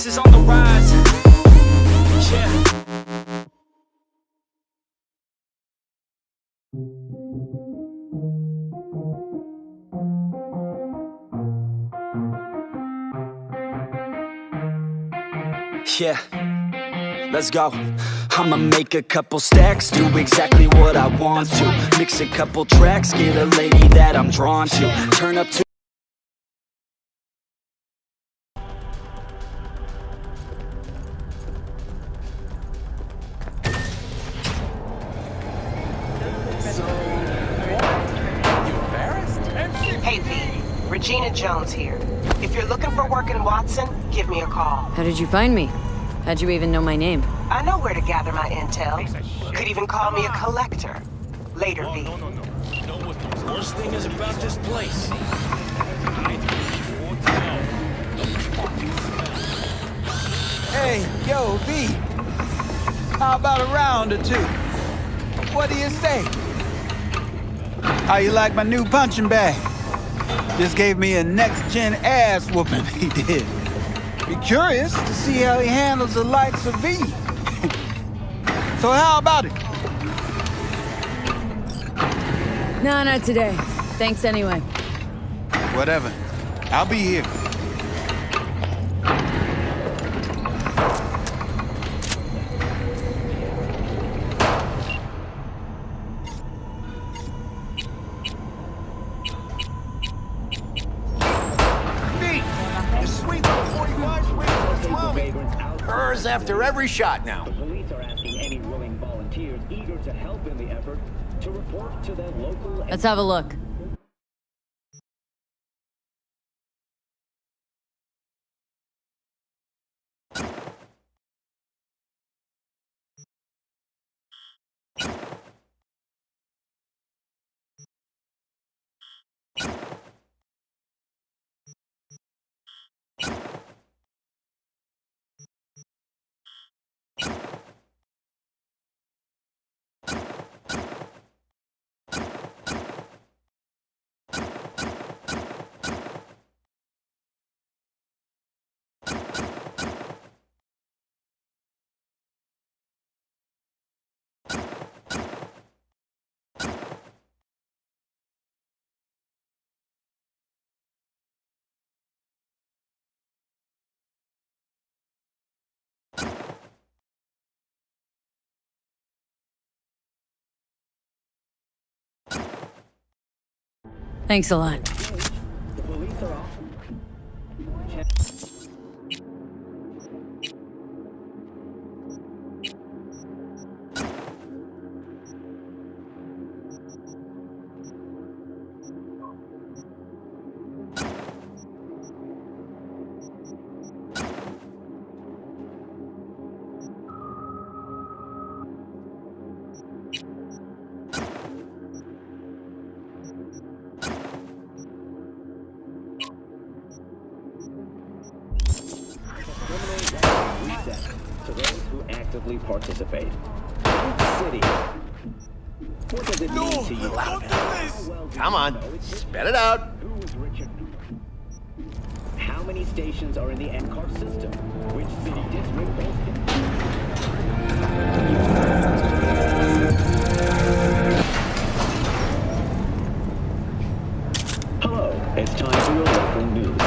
is on the rise. Yeah. Yeah, let's go. I'ma make a couple stacks, do exactly what I want to. Mix a couple tracks, get a lady that I'm drawn to. Turn up to Hey V, Regina Jones here. If you're looking for work in Watson, give me a call. How did you find me? How'd you even know my name? I know where to gather my intel. Could even call me a collector. Later, V. No. You know what the worst thing is about this place? Hey, yo, V. How about a round or two? What do you say? How you like my new punching bag? Just gave me a next-gen ass whooping, he did. Be curious to see how he handles the likes of V. So how about it? No, not today. Thanks anyway. Whatever. I'll be here. After every shot now. The police are asking any willing volunteers eager to help in the effort to report to their local... Let's have a look. Thanks a lot. The police are off. To those who actively participate. City. What does it mean to you? Come on, spit it out. Who is Richard? How many stations are in the NCAR system? Which city district Hello, it's time for your local news.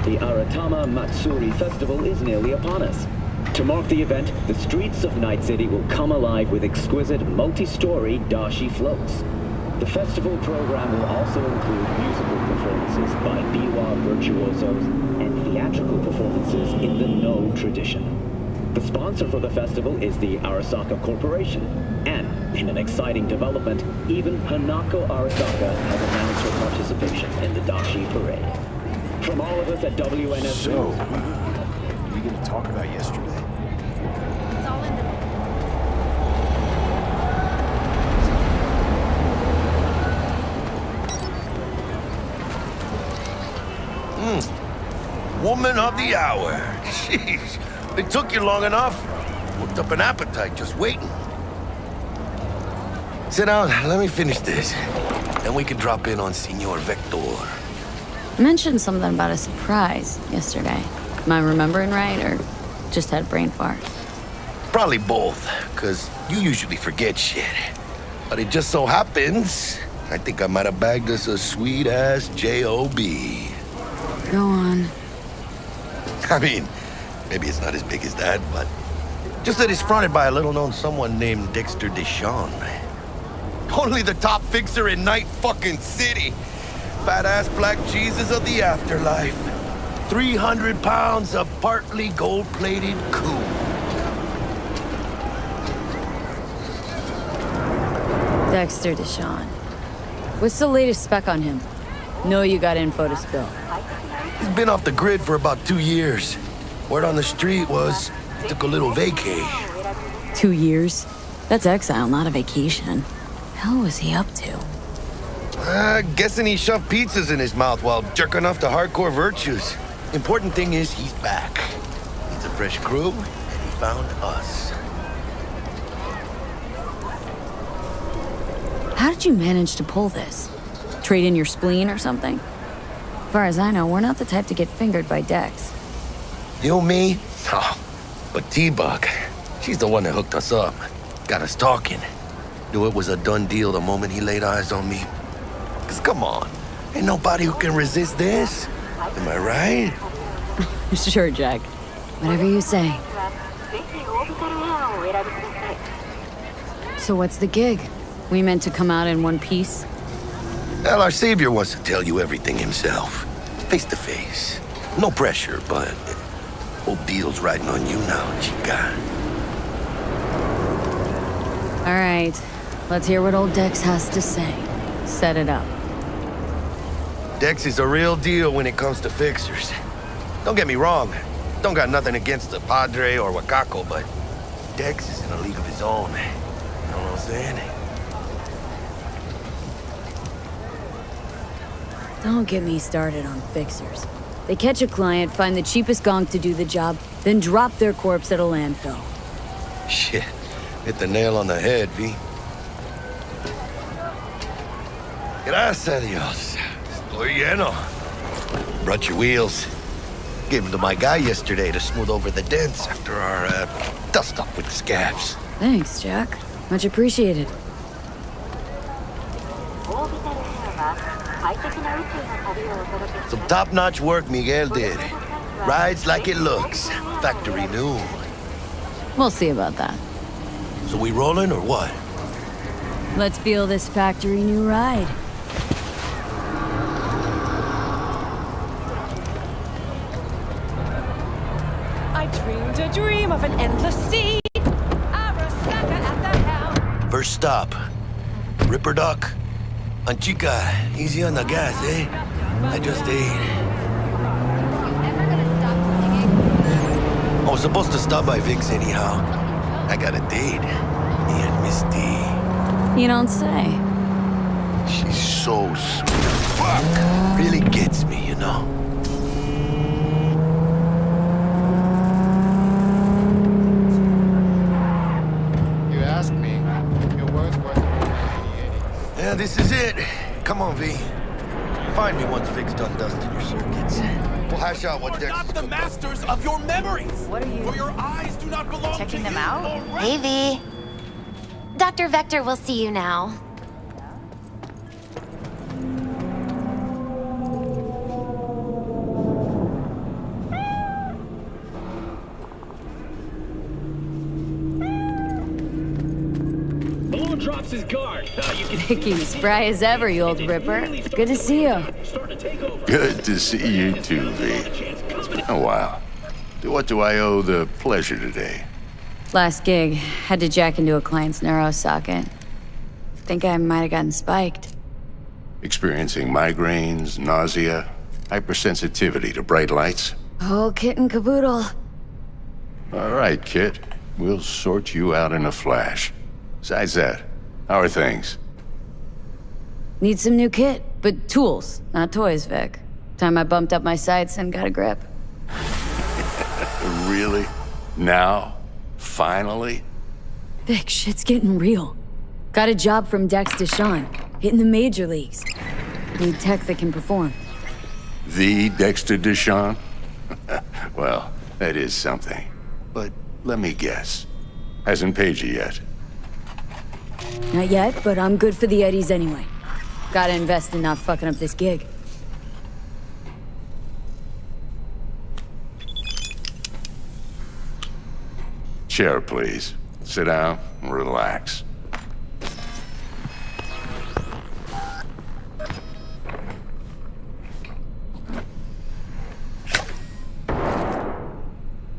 The Aratama Matsuri Festival is nearly upon us. To mark the event, the streets of Night City will come alive with exquisite multi-story dashi floats. The festival program will also include musical performances by biwa virtuosos and theatrical performances in the No tradition. The sponsor for the festival is the Arasaka Corporation, and in an exciting development, even Hanako Arasaka has announced her participation in the dashi parade. From all of us at WNS. So, what are we going to talk about yesterday? Woman of the hour. Jeez, it took you long enough. Worked up an appetite just waiting. Sit down, let me finish this. Then we can drop in on Senor Vector. I mentioned something about a surprise yesterday. Am I remembering right, or just had a brain fart. Probably both, because you usually forget shit. But it just so happens, I think I might have bagged us a sweet-ass J.O.B. Go on. I mean, maybe it's not as big as that, but just that it's fronted by a little-known someone named Dexter Deshawn. Only the top fixer in Night fucking City. Fat-ass black Jesus of the afterlife. 300 pounds of partly gold-plated cool. Dexter Deshawn. What's the latest spec on him? Know you got info to spill. He's been off the grid for about 2 years. Word on the street was he took a little vacay. 2 years? That's exile, not a vacation. Hell was he up to? Guessing he shoved pizzas in his mouth while jerking off to hardcore virtues. Important thing is he's back. Needs a fresh crew, and he found us. How did you manage to pull this? Trade in your spleen or something? As far as I know, we're not the type to get fingered by Dex. You, me? Oh, but T-Bug, she's the one that hooked us up. Got us talking. Knew it was a done deal the moment he laid eyes on me. Cause come on, ain't nobody who can resist this. Am I right? Sure, Jack. Whatever you say. So what's the gig? We meant to come out in one piece? Well, our savior wants to tell you everything himself. Face to face. No pressure, but whole deal's riding on you now, chica. All right. Let's hear what old Dex has to say. Set it up. Dex is a real deal when it comes to fixers. Don't get me wrong. Don't got nothing against the Padre or Wakako, but Dex is in a league of his own. You know what I'm saying? Don't get me started on fixers. They catch a client, find the cheapest gonk to do the job, then drop their corpse at a landfill. Shit. Hit the nail on the head, V. Gracias a Dios. Estoy lleno. Brought your wheels. Gave them to my guy yesterday to smooth over the dents after our dust-up with the scabs. Thanks, Jack. Much appreciated. Some top-notch work Miguel did. Rides like it looks. Factory new. We'll see about that. So we rolling or what? Let's feel this factory new ride. I dreamed a dream of an endless sea. Arasaka at the helm. First stop. Ripper Duck. Anchica, easy on the gas, eh? I just ate. I was supposed to stop by Vic's anyhow. I got a date. Me and Miss D. You don't say. She's so sweet. Fuck. Really gets me, you know? You asked me. Your words worth Yeah, this is it. Come on, V. Find me once Vic's done dusting your circuits. We'll hash out what You're Dex not is the cooked up. masters of your memories. What are you... For your eyes do not belong Checking to them you out? already. Hey, V. Dr. Vector will see you now. Balloon drops his guard. You can Looking spry as ever, you old ripper. Good to see you. start to take over. Good to see you too, V. It's been a while. To what do I owe the pleasure today? Last gig, had to jack into a client's neuro socket. Think I might have gotten spiked. Experiencing migraines, nausea, hypersensitivity to bright lights? Oh, kit and caboodle. All right, Kit. We'll sort you out in a flash. Besides that, how are things? Need some new kit, but tools, not toys, Vic. Time I bumped up my sights and got a grip. Really? Now? Finally? Vic, shit's getting real. Got a job from Dex Deshawn, hitting the major leagues. Need tech that can perform. The Dexter Deshawn? Well, that is something. Let me guess. Hasn't paid you yet. Not yet, but I'm good for the eddies anyway. Gotta invest in not fucking up this gig. Chair, please. Sit down and relax.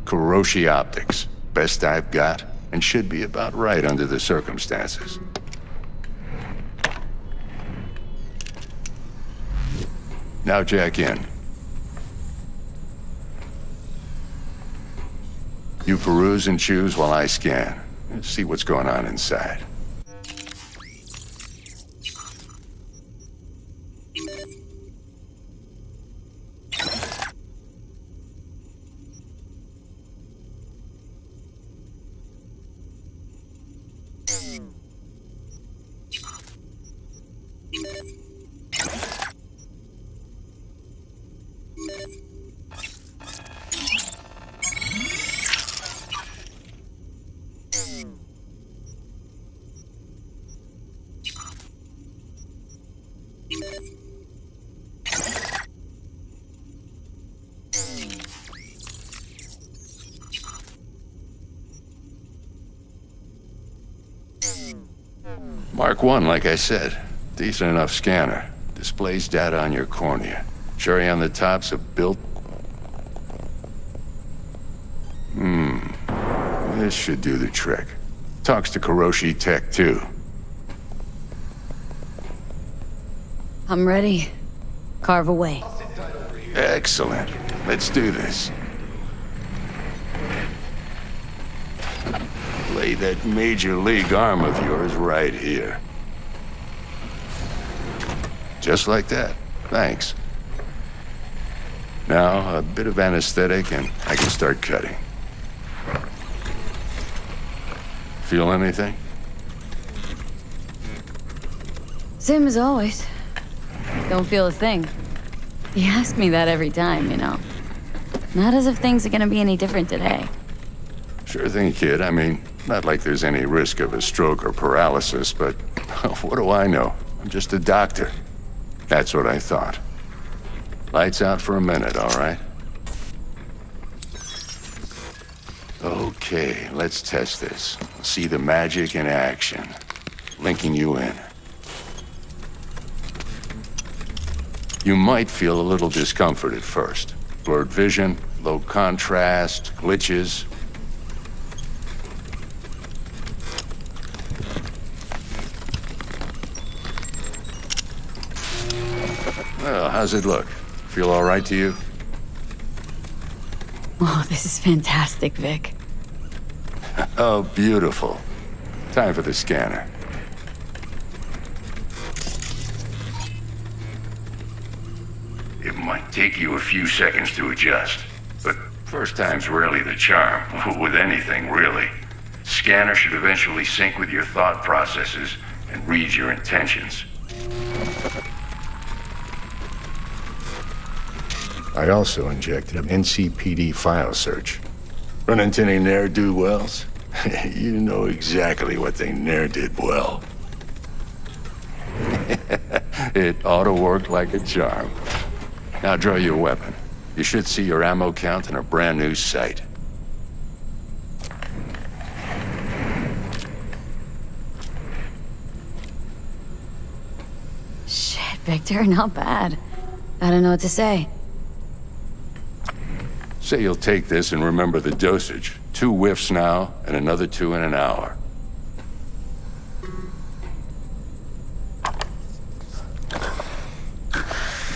Kuroshi Optics. Best I've got, and should be about right under the circumstances. Now jack in. You peruse and choose while I scan. See what's going on inside. Mark 1, like I said. Decent enough scanner. Displays data on your cornea. Cherry on the top's a built... This should do the trick. Talks to Kuroshi Tech, too. I'm ready. Carve away. Excellent. Let's do this. Lay that major league arm of yours right here. Just like that. Thanks. Now, a bit of anesthetic and I can start cutting. Feel anything? Same as always. Don't feel a thing. You ask me that every time, you know. Not as if things are gonna be any different today. Sure thing, kid. I mean, not like there's any risk of a stroke or paralysis, but what do I know? I'm just a doctor. That's what I thought. Lights out for a minute, all right? Okay, let's test this. See the magic in action. Linking you in. You might feel a little discomfort at first. Blurred vision, low contrast, glitches. Well, how's it look? Feel all right to you? Oh, this is fantastic, Vic. Oh, beautiful. Time for the scanner. It might take you a few seconds to adjust, but first time's rarely the charm, with anything, really. Scanner should eventually sync with your thought processes and read your intentions. I also injected an NCPD file search. Run into any ne'er-do-wells? You know exactly what they ne'er did well. It ought to work like a charm. Now draw your weapon. You should see your ammo count in a brand new sight. Shit, Victor, not bad. I don't know what to say. Say you'll take this and remember the dosage. 2 whiffs now, and another 2 in an hour.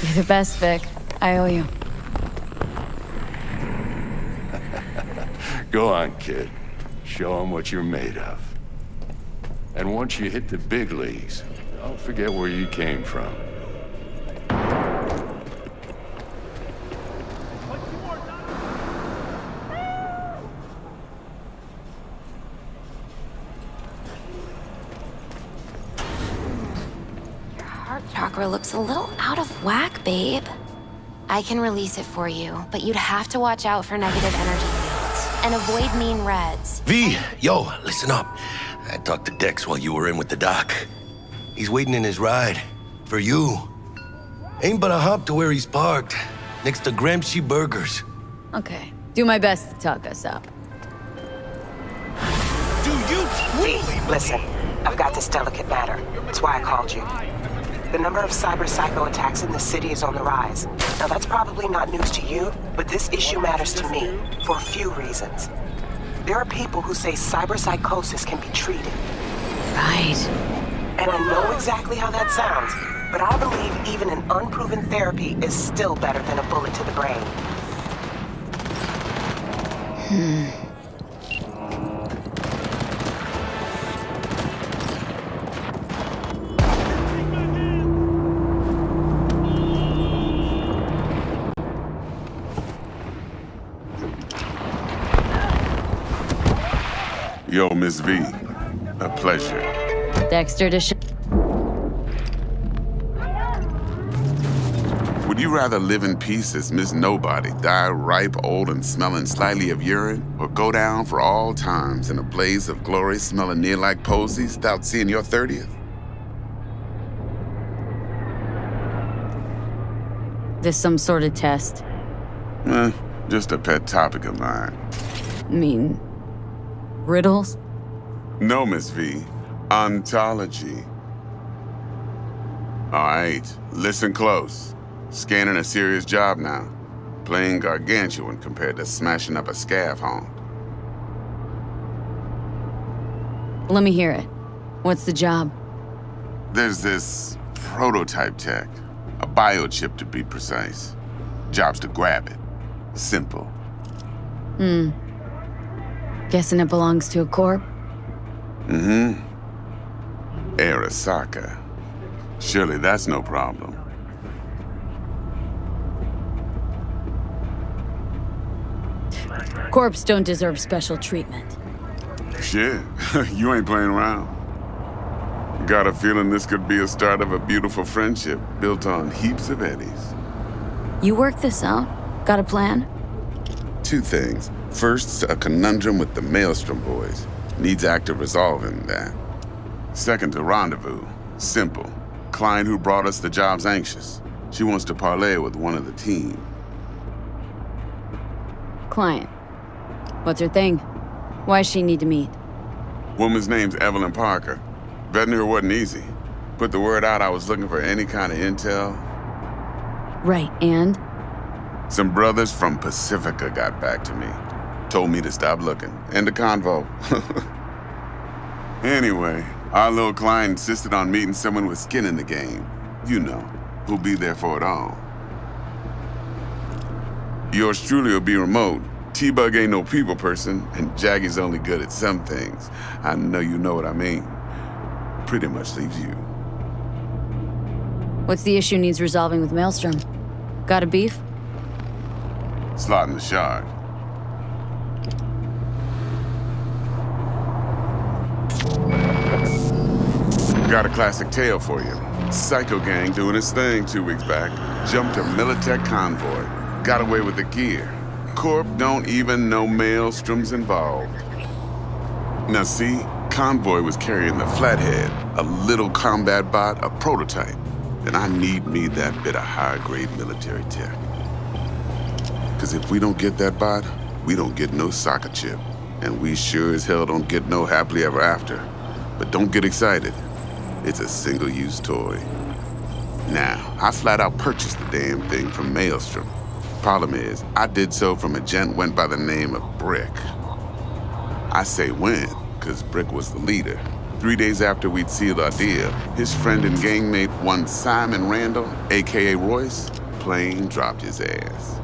You're the best, Vic. I owe you. Go on, kid. Show them what you're made of. And once you hit the big leagues, don't forget where you came from. Chakra looks a little out of whack, babe. I can release it for you, but you'd have to watch out for negative energy fields. and avoid mean reds. V, yo, listen up. I talked to Dex while you were in with the doc. He's waiting in his ride. For you. Ain't but a hop to where he's parked. Next to Gramsci Burgers. Okay. Do my best to talk us up. Listen, I've got this delicate matter. That's why I called you. The number of cyber psycho attacks in the city is on the rise. Now that's probably not news to you, but this issue matters to me for a few reasons. There are people who say cyber psychosis can be treated. Right. And I know exactly how that sounds, but I believe even an unproven therapy is still better than a bullet to the brain. Yo, Miss V. A pleasure. Dexter to Would you rather live in peace as Miss Nobody, die ripe, old, and smelling slightly of urine, or go down for all times in a blaze of glory smelling near like posies without seeing your 30th? This some sort of test? Just a pet topic of mine. Riddles? No, Miss V. Ontology. All right, listen close. Scanning a serious job now. Playing gargantuan compared to smashing up a scaffold. Let me hear it. What's the job? There's this prototype tech. A biochip, to be precise. Job's to grab it. Simple. Guessing it belongs to a corp? Arasaka. Surely that's no problem. Corps don't deserve special treatment. Shit, you ain't playing around. Got a feeling this could be a start of a beautiful friendship built on heaps of eddies. You work this out? Got a plan? Two things. First, a conundrum with the Maelstrom boys. Needs active resolving that. Second, a rendezvous. Simple. Client who brought us the job's anxious. She wants to parlay with one of the team. Client. What's her thing? Why does she need to meet? Woman's name's Evelyn Parker. Vetting her wasn't easy. Put the word out I was looking for any kind of intel. Right, and? Some brothers from Pacifica got back to me. Told me to stop looking. End of convo. Anyway, our little client insisted on meeting someone with skin in the game. You know, who'll be there for it all. Yours truly will be remote. T-Bug ain't no people person, and Jaggy's only good at some things. I know you know what I mean. Pretty much leaves you. What's the issue needs resolving with Maelstrom? Got a beef? Slotting the shard. Got a classic tale for you. Psycho gang doing his thing 2 weeks back. Jumped a Militech convoy. Got away with the gear. Corp don't even know Maelstrom's involved. Now see, convoy was carrying the Flathead, a little combat bot, a prototype. And I need me that bit of high-grade military tech. Cause if we don't get that bot, we don't get no soccer chip. And we sure as hell don't get no happily ever after. But don't get excited. It's a single-use toy. Now, I flat out purchased the damn thing from Maelstrom. Problem is, I did so from a gent went by the name of Brick. I say when, cause Brick was the leader. 3 days after we'd sealed our deal, his friend and gangmate, one Simon Randall, aka Royce, plain dropped his ass.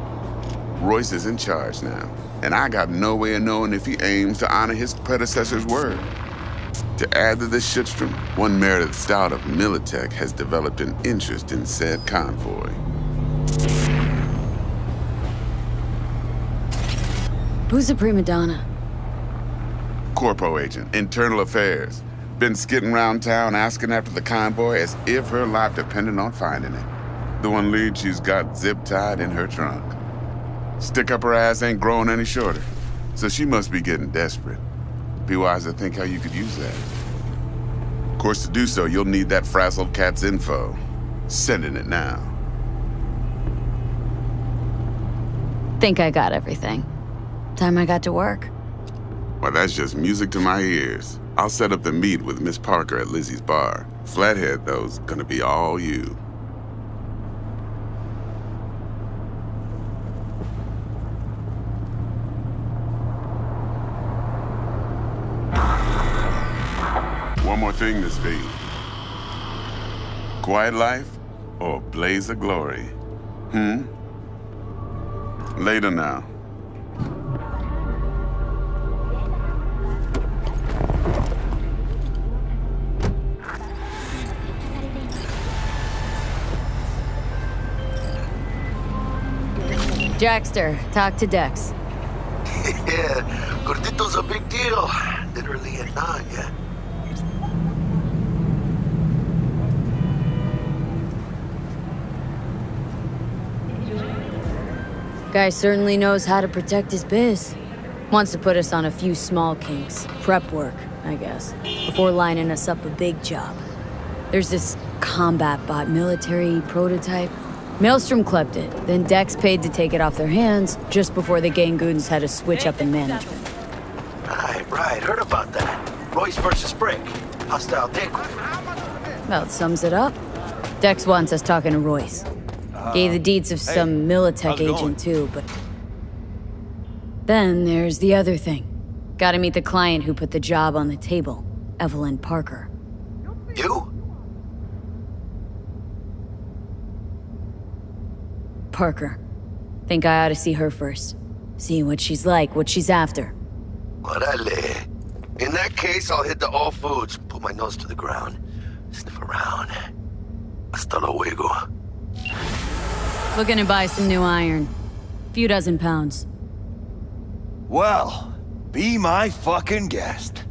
Royce is in charge now, and I got no way of knowing if he aims to honor his predecessor's word. To add to this shitstorm, one Meredith Stout of Militech has developed an interest in said convoy. Who's the prima donna? Corpo agent, internal affairs. Been skidding around town asking after the convoy as if her life depended on finding it. The one lead she's got zip-tied in her trunk. Stick up her ass ain't growing any shorter. So she must be getting desperate. Be wise to think how you could use that. Of course, to do so, you'll need that frazzled cat's info. Sending it now. Think I got everything. Time I got to work. Well, that's just music to my ears. I'll set up the meet with Miss Parker at Lizzie's bar. Flathead, though's gonna be all you. One more thing, Miss V. Quiet life or blaze of glory? Later now. Jackster, talk to Dex. Yeah, Gordito's a big deal. Literally and not, yeah. Guy certainly knows how to protect his biz. Wants to put us on a few small kinks. Prep work, I guess. Before lining us up a big job. There's this combat bot military prototype. Maelstrom clept it, then Dex paid to take it off their hands just before the Gangoons had a switch up in management. Right, heard about that. Royce versus Brick. Hostile takeover. Well, it sums it up. Dex wants us talking to Royce. Gave the deeds of some Militech agent too, but... Then there's the other thing. Gotta meet the client who put the job on the table, Evelyn Parker. You? Parker. Think I ought to see her first. See what she's like, what she's after. Orale. In that case, I'll hit the All Foods, put my nose to the ground, sniff around. Hasta luego. Looking to buy some new iron. Few dozen pounds. Well, be my fucking guest.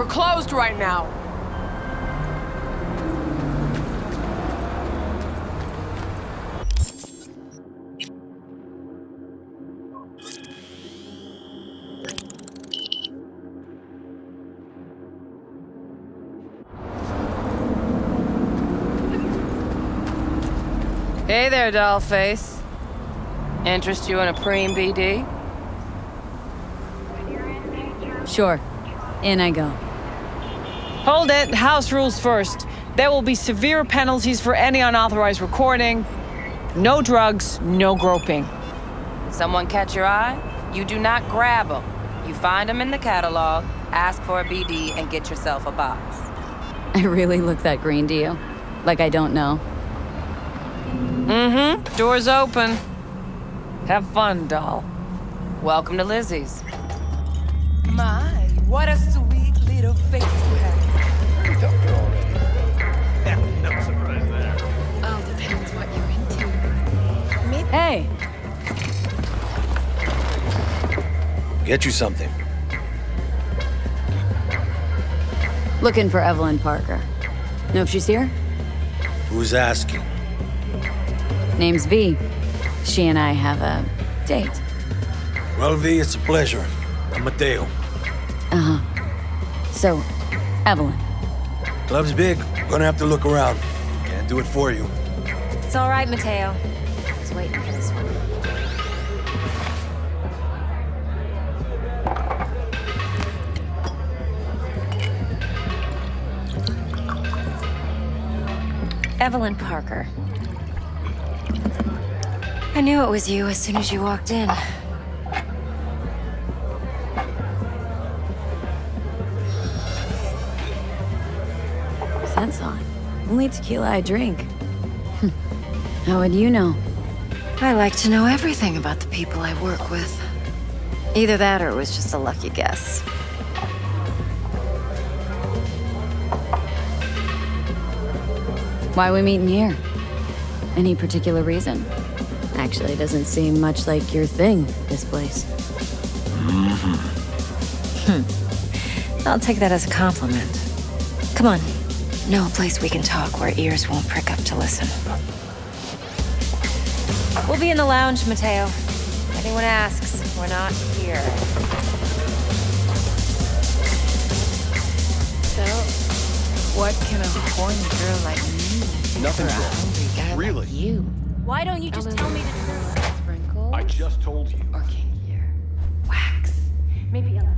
Closed right now. Hey there, dollface. Interest you in a preem BD? Sure. In I go. Hold it. House rules first. There will be severe penalties for any unauthorized recording. No drugs, no groping. Someone catch your eye? You do not grab them. You find them in the catalog, ask for a BD, and get yourself a box. I really look that green to you? Like I don't know? Mm-hmm. Door's open. Have fun, doll. Welcome to Lizzie's. My, what a sweet little face you have. Hey, Get you something. looking for Evelyn Parker. Know if she's here? Who's asking? Name's V. She and I have a date. Well, V, it's a pleasure. I'm Mateo. Uh-huh. So, Evelyn. Club's big. Gonna have to look around. Can't do it for you. It's all right, Mateo. I was waiting for this one. Evelyn Parker. I knew it was you as soon as you walked in. Scent's on. Only tequila I drink. How would you know? I like to know everything about the people I work with. Either that or it was just a lucky guess. Why we meeting here? Any particular reason? Actually, it doesn't seem much like your thing, this place. I'll take that as a compliment. Come on. Know a place we can talk where ears won't prick up to listen. We'll be in the lounge, Mateo. If anyone asks, we're not here. So, what can a horny girl like me do Nothing's for a wrong. hungry guy Really? like you? Why don't you just tell me the truth? Sprinkles? I just told you. Or kinkier? Wax? Maybe a...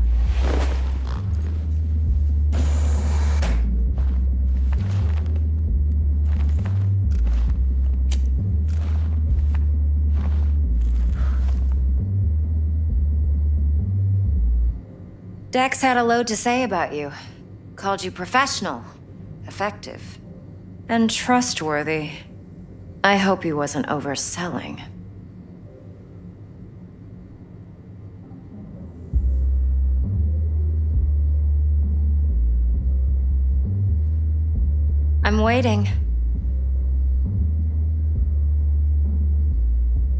Dex had a load to say about you. Called you professional, effective, and trustworthy. I hope he wasn't overselling. I'm waiting.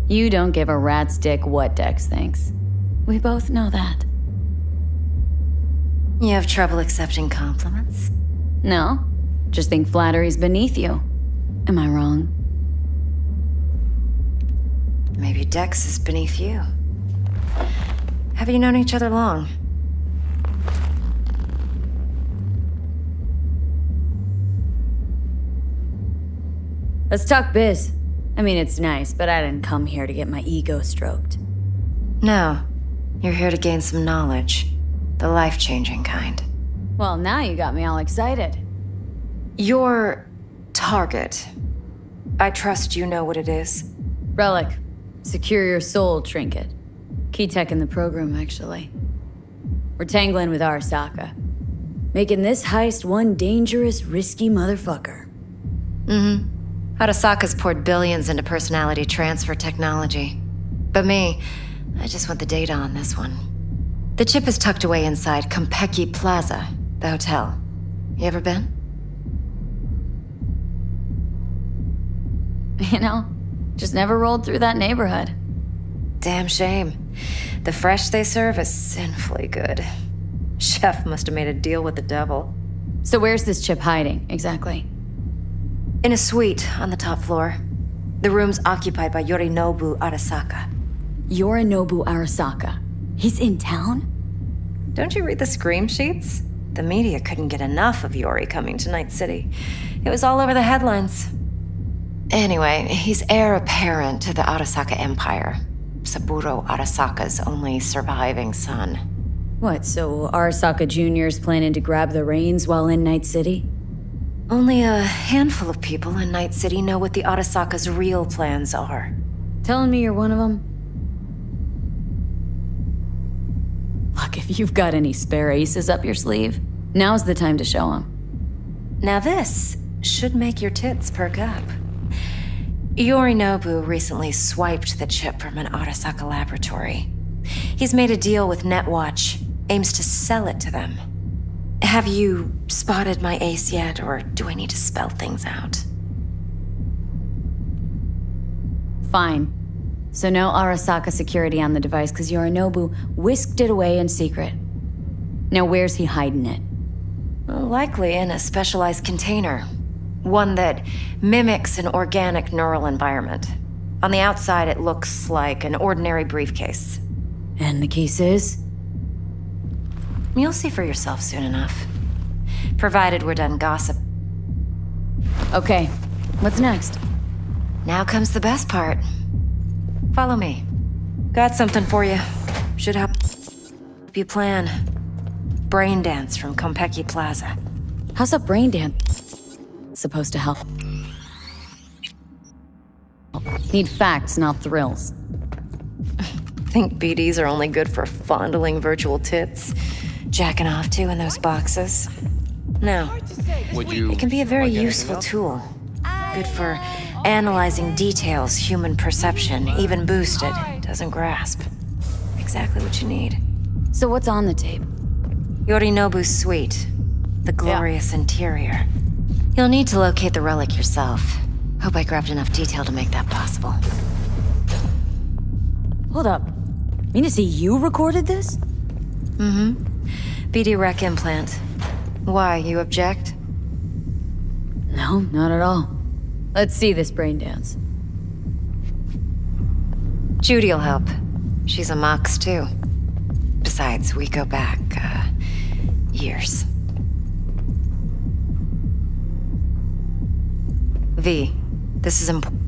You don't give a rat's dick what Dex thinks. We both know that. You have trouble accepting compliments? No, just think flattery's beneath you. Am I wrong? Maybe Dex is beneath you. Have you known each other long? Let's talk biz. I mean, it's nice, but I didn't come here to get my ego stroked. No. You're here to gain some knowledge. The life-changing kind. Well, now you got me all excited. Your target. I trust you know what it is. Relic. Secure your soul trinket. Key tech in the program, actually. We're tangling with Arasaka. Making this heist one dangerous, risky motherfucker. Arasaka's poured billions into personality transfer technology. But me, I just want the data on this one. The chip is tucked away inside Kompeki Plaza, the hotel. You ever been? You know, just never rolled through that neighborhood. Damn shame. The fresh they serve is sinfully good. Chef must have made a deal with the devil. So where's this chip hiding, exactly? In a suite on the top floor. The room's occupied by Yorinobu Arasaka. Yorinobu Arasaka. He's in town? Don't you read the scream sheets? The media couldn't get enough of Yori coming to Night City. It was all over the headlines. Anyway, he's heir apparent to the Arasaka Empire. Saburo Arasaka's only surviving son. What, so Arasaka Jr.'s planning to grab the reins while in Night City? Only a handful of people in Night City know what the Arasaka's real plans are. Telling me you're one of them? Look, if you've got any spare aces up your sleeve, now's the time to show them. Now this should make your tits perk up. Yorinobu recently swiped the chip from an Arasaka laboratory. He's made a deal with Netwatch, aims to sell it to them. Have you spotted my ace yet, or do I need to spell things out? Fine. So no Arasaka security on the device because Yorinobu whisked it away in secret. Now where's he hiding it? Well, likely in a specialized container. One that mimics an organic neural environment. On the outside, it looks like an ordinary briefcase. And the case is? You'll see for yourself soon enough. Provided we're done gossip. Okay, what's next? Now comes the best part. Follow me. Got something for you. Should help you plan. Brain dance from Konpeki Plaza. How's a brain dance supposed to help? Need facts, not thrills. Think BDs are only good for fondling virtual tits? Jacking off to in those boxes? No. It can be a very useful tool. Good for analyzing details human perception, even boosted, doesn't grasp. Exactly what you need. So what's on the tape? Yorinobu's suite. The glorious interior. You'll need to locate the relic yourself. Hope I grabbed enough detail to make that possible. Hold up. Mean to say you recorded this? Mm-hmm. BD rec implant. Why, you object? No, not at all. Let's see this brain dance. Judy'll help. She's a Mox, too. Besides, we go back, years. V, this is important.